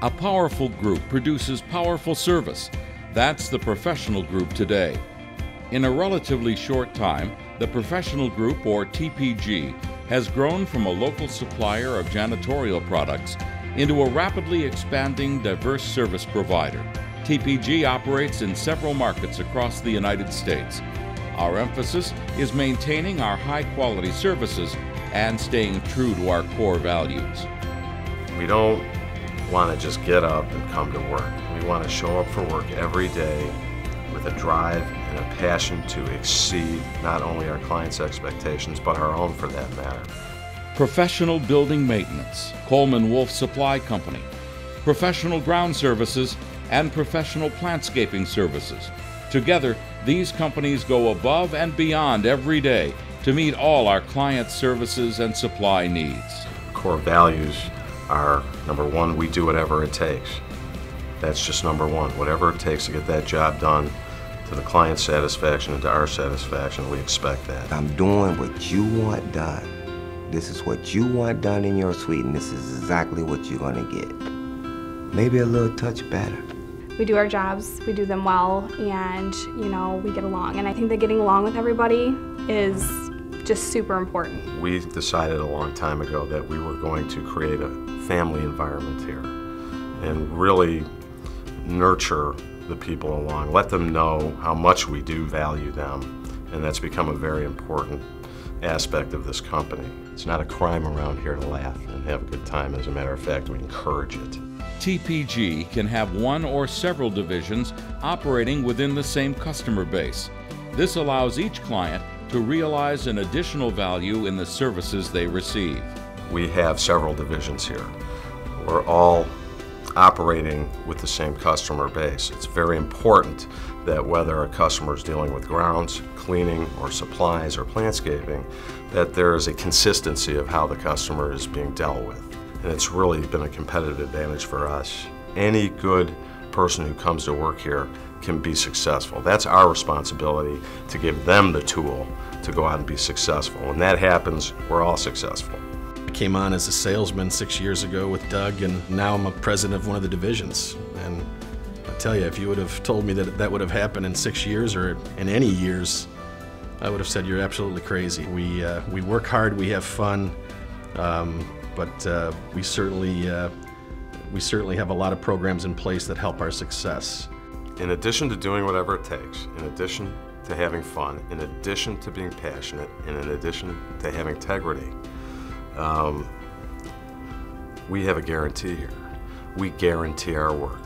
A powerful group produces powerful service. That's the professional group today. In a relatively short time, the professional group, or TPG, has grown from a local supplier of janitorial products into a rapidly expanding, diverse service provider. TPG operates in several markets across the United States. Our emphasis is maintaining our high-quality services and staying true to our core values. We don't want to just get up and come to work. We want to show up for work every day with a drive and a passion to exceed not only our clients' expectations, but our own for that matter. Professional building maintenance, Coleman Wolf Supply Company, professional ground services, and professional plantscaping services. Together, these companies go above and beyond every day to meet all our clients' services and supply needs. Core values are, number one, we do whatever it takes. That's just number one. Whatever it takes to get that job done to the client's satisfaction and to our satisfaction, we expect that. I'm doing what you want done. This is what you want done in your suite, and this is exactly what you're gonna get. Maybe a little touch better. We do our jobs, we do them well, and we get along. And I think that getting along with everybody is just super important. We decided a long time ago that we were going to create a family environment here and really nurture the people along, let them know how much we do value them, and that's become a very important aspect of this company. It's not a crime around here to laugh and have a good time. As a matter of fact, we encourage it. TPG can have one or several divisions operating within the same customer base. This allows each client to realize an additional value in the services they receive. We have several divisions here. We're all operating with the same customer base. It's very important that whether a customer is dealing with grounds, cleaning, or supplies, or plantscaping, that there is a consistency of how the customer is being dealt with. And it's really been a competitive advantage for us. Any good person who comes to work here can be successful. That's our responsibility, to give them the tool to go out and be successful. When that happens, we're all successful. I came on as a salesman 6 years ago with Doug, and now I'm a president of one of the divisions. And I tell you, if you would have told me that that would have happened in 6 years or in any years, I would have said you're absolutely crazy. We work hard, we have fun, but we certainly have a lot of programs in place that help our success. In addition to doing whatever it takes, in addition to having fun, in addition to being passionate, and in addition to having integrity, we have a guarantee here. We guarantee our work.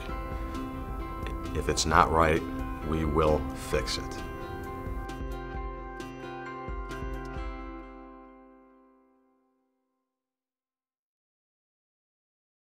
If it's not right, we will fix it.